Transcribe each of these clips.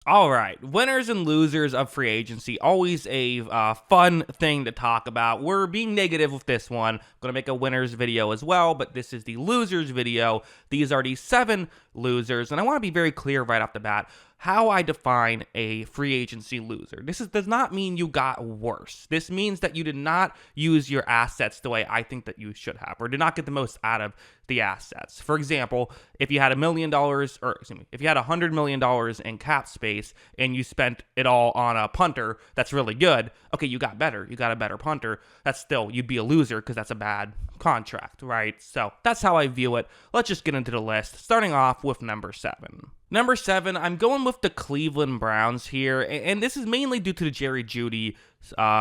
All right, winners and losers of free agency, always a fun thing to talk about. We're being negative with this one. I'm going to make a winners video as well, but this is the losers video. These are the 7 losers, and I want to be very clear right off the bat how I define a free agency loser. This does not mean you got worse. This means that you did not use your assets the way I think that you should have, or did not get the most out of the assets. For example, if you had if you had $100 million in cap space and you spent it all on a punter that's really good, okay, you got better. You got a better punter. That's still, you'd be a loser because that's a bad contract, right? So that's how I view it. Let's just get into the list, starting off with number 7. Number 7, I'm going with the Cleveland Browns here, and this is mainly due to the Jerry Jeudy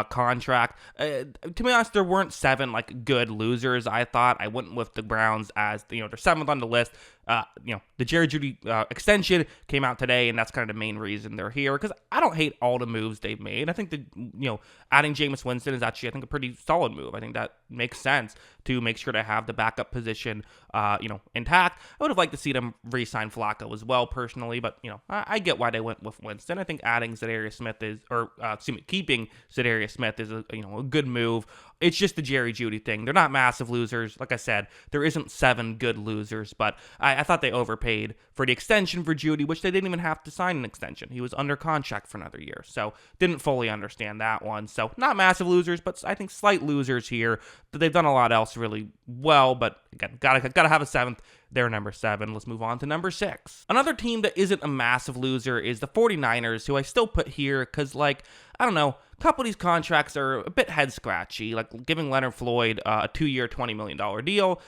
contract. To be honest, there weren't 7 good losers. I thought I went with the Browns as they're 7th on the list. The Jerry Jeudy extension came out today, and that's kind of the main reason they're here. Because I don't hate all the moves they've made. I think adding Jameis Winston is actually a pretty solid move. I think that makes sense to make sure to have the backup position intact. I would have liked to see them re-sign Flacco as well personally, but I get why they went with Winston. I think adding Zadarius Smith keeping Zadarius Smith is a good move. It's just the Jerry Jeudy thing. They're not massive losers. Like I said, there isn't 7 good losers, but I thought they overpaid for the extension for Jeudy, which they didn't even have to sign an extension. He was under contract for another year, so didn't fully understand that one. So not massive losers, but I think slight losers here. They've done a lot else really well, but again, gotta have a 7th. They're number 7. Let's move on to number 6. Another team that isn't a massive loser is the 49ers, who I still put here because, I don't know, a couple of these contracts are a bit head-scratchy. Like giving Leonard Floyd a 2-year, $20 million deal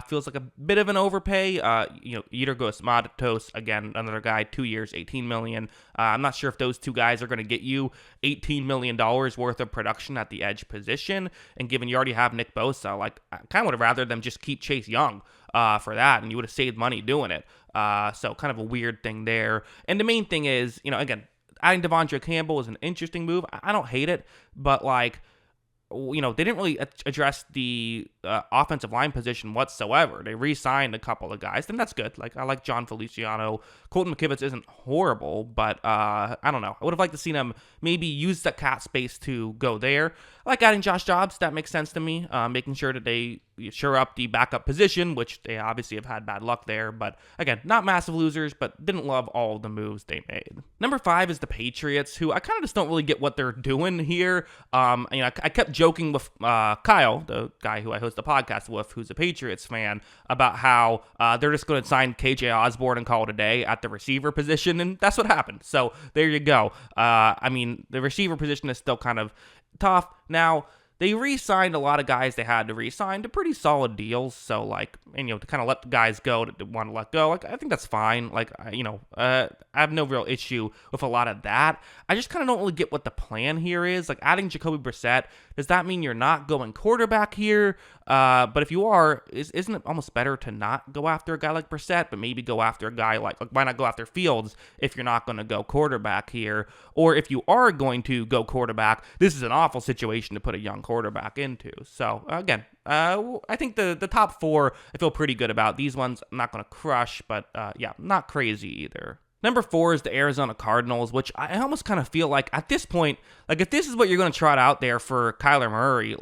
feels like a bit of an overpay. Yetur Matos, again, another guy, 2 years, $18 million. I'm not sure if those 2 guys are going to get you $18 million worth of production at the edge position. And given you already have Nick Bosa, I kind of would have rather them just keep Chase Young for that, and you would have saved money doing it. So kind of a weird thing there. And the main thing is, again, adding Devondre Campbell is an interesting move. I don't hate it, but they didn't really address the offensive line position whatsoever. They re-signed a couple of guys, and that's good. I like John Feliciano. Colton McKivitz isn't horrible, but I don't know. I would have liked to see them maybe use the cap space to go there. I like adding Josh Jacobs. That makes sense to me. Making sure that they shore up the backup position, which they obviously have had bad luck there. But again, not massive losers, but didn't love all of the moves they made. Number 5 is the Patriots, who I kind of just don't really get what they're doing here. I kept joking with Kyle, the guy who I host the podcast with, who's a Patriots fan, about how they're just going to sign KJ Osborne and call it a day at the receiver position, and that's what happened. So there you go. The receiver position is still kind of tough. Now, they re-signed a lot of guys they had to re-sign to pretty solid deals. So, to kind of let the guys go that want to let go, I think that's fine. I have no real issue with a lot of that. I just kind of don't really get what the plan here is. Adding Jacoby Brissett, does that mean you're not going quarterback here? But if you are, isn't it almost better to not go after a guy like Brissett, but maybe go after a guy why not go after Fields if you're not going to go quarterback here? Or if you are going to go quarterback, this is an awful situation to put a young quarterback into. So again, I think the top 4 I feel pretty good about. These ones I'm not going to crush, but not crazy either. Number 4 is the Arizona Cardinals, which I almost kind of feel like at this point, if this is what you're going to trot out there for Kyler Murray,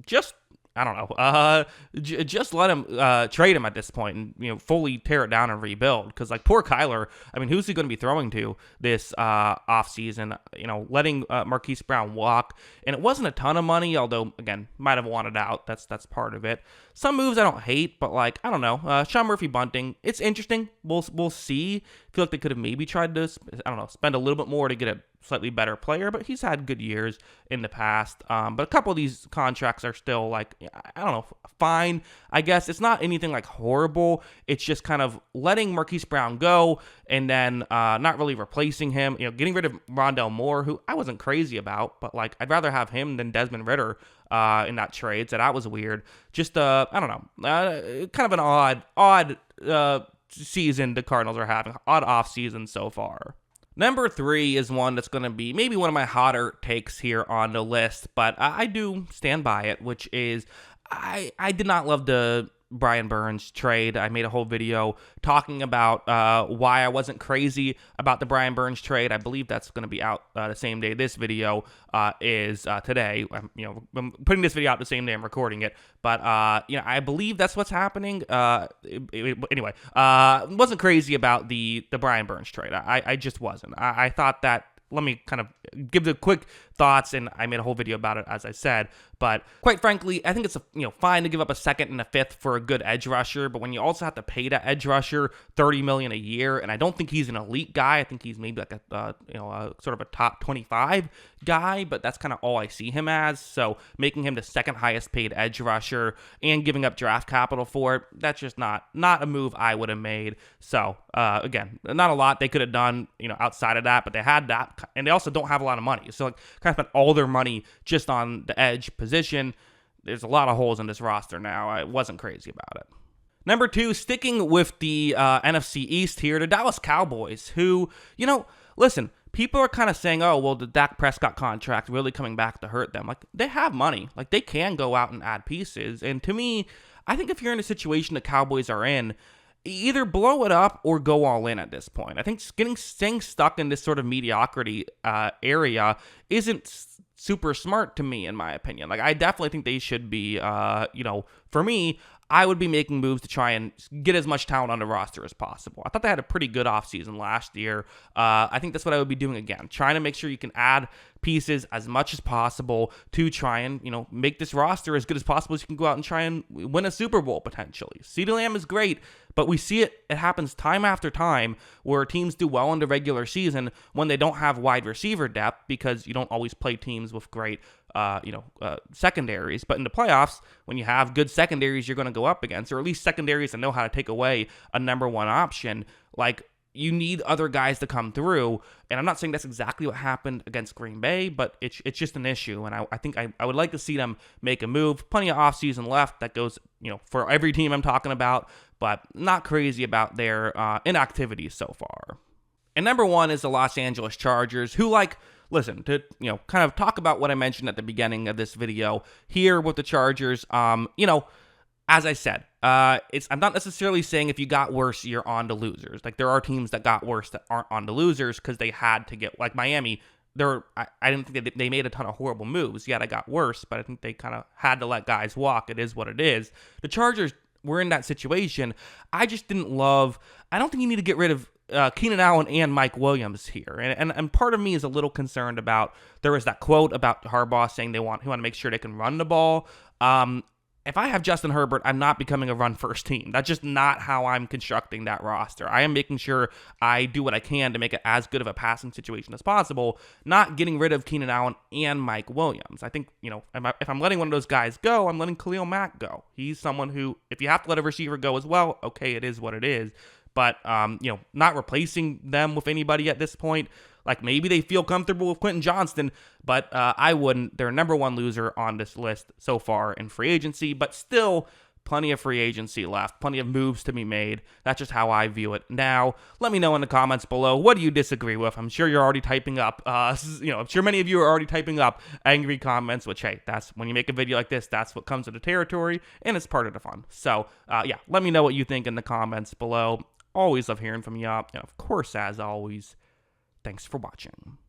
just I don't know. Just let him trade him at this point and fully tear it down and rebuild. Because poor Kyler, who's he going to be throwing to this offseason? Letting Marquise Brown walk, and it wasn't a ton of money. Although again, might have wanted out. That's part of it. Some moves I don't hate, but I don't know. Sean Murphy Bunting, it's interesting. We'll see. I feel like they could have maybe tried to spend a little bit more to get a slightly better player, but he's had good years in the past. But a couple of these contracts are still fine. I guess it's not anything horrible. It's just kind of letting Marquise Brown go and then not really replacing him. Getting rid of Rondell Moore, who I wasn't crazy about, but I'd rather have him than Desmond Ridder in that trade. So that was weird. Just I don't know, kind of an odd season the Cardinals are having. Odd off season so far. Number 3 is one that's going to be maybe one of my hotter takes here on the list, but I do stand by it, which is I did not love the Brian Burns trade. I made a whole video talking about why I wasn't crazy about the Brian Burns trade. I believe that's going to be out the same day this video is today. I'm putting this video out the same day I'm recording it, but I believe that's what's happening. Anyway, wasn't crazy about the Brian Burns trade. I just wasn't. I thought that. Let me kind of give the quick thoughts, and I made a whole video about it, as I said. But quite frankly, I think it's fine to give up a second and a fifth for a good edge rusher, but when you also have to pay that edge rusher $30 million a year, and I don't think he's an elite guy. I think he's maybe like a sort of a top 25 guy, but that's kind of all I see him as. So making him the second highest paid edge rusher and giving up draft capital for it, that's just not a move I would have made. So again, not a lot they could have done outside of that, but they had that, and they also don't have a lot of money. So kind of spent all their money just on the edge position. There's a lot of holes in this roster now. I wasn't crazy about it. Number 2, sticking with the NFC East here, the Dallas Cowboys, who, listen, people are kind of saying, oh, well, the Dak Prescott contract really coming back to hurt them. Like, they have money. Like, they can go out and add pieces. And to me, I think if you're in a situation the Cowboys are in, either blow it up or go all in at this point. I think staying stuck in this sort of mediocrity area isn't super smart to me, in my opinion. Like, I definitely think they should be, for me, I would be making moves to try and get as much talent on the roster as possible. I thought they had a pretty good offseason last year. I think that's what I would be doing again, trying to make sure you can add pieces as much as possible to try and, make this roster as good as possible as you can go out and try and win a Super Bowl potentially. CeeDee Lamb is great, but we see it happens time after time where teams do well in the regular season when they don't have wide receiver depth because you don't always play teams with great secondaries. But in the playoffs, when you have good secondaries you're going to go up against, or at least secondaries that know how to take away a number one option, like, you need other guys to come through. And I'm not saying that's exactly what happened against Green Bay, but it's just an issue. And I think I would like to see them make a move. Plenty of offseason left that goes, for every team I'm talking about, but not crazy about their inactivity so far. And number 1 is the Los Angeles Chargers, who, listen, to, kind of talk about what I mentioned at the beginning of this video here with the Chargers, as I said, I'm not necessarily saying if you got worse, you're on to losers. Like, there are teams that got worse that aren't on to losers because they had to get, like Miami, I didn't think they made a ton of horrible moves. Yeah, they got worse, but I think they kind of had to let guys walk. It is what it is. The Chargers were in that situation. I just didn't love, I don't think you need to get rid of Keenan Allen and Mike Williams here. And part of me is a little concerned about, there was that quote about Harbaugh saying he want to make sure they can run the ball. If I have Justin Herbert, I'm not becoming a run-first team. That's just not how I'm constructing that roster. I am making sure I do what I can to make it as good of a passing situation as possible, not getting rid of Keenan Allen and Mike Williams. I think, if I'm letting one of those guys go, I'm letting Khalil Mack go. He's someone who, if you have to let a receiver go as well, okay, it is what it is. But, not replacing them with anybody at this point. Like, maybe they feel comfortable with Quentin Johnston, but I wouldn't. They're number 1 loser on this list so far in free agency, but still plenty of free agency left, plenty of moves to be made. That's just how I view it now. Let me know in the comments below, what do you disagree with? I'm sure you're already typing up, I'm sure many of you are already typing up angry comments, which, hey, that's when you make a video like this, that's what comes with the territory, and it's part of the fun. So, let me know what you think in the comments below. Always love hearing from you. And of course, as always, thanks for watching.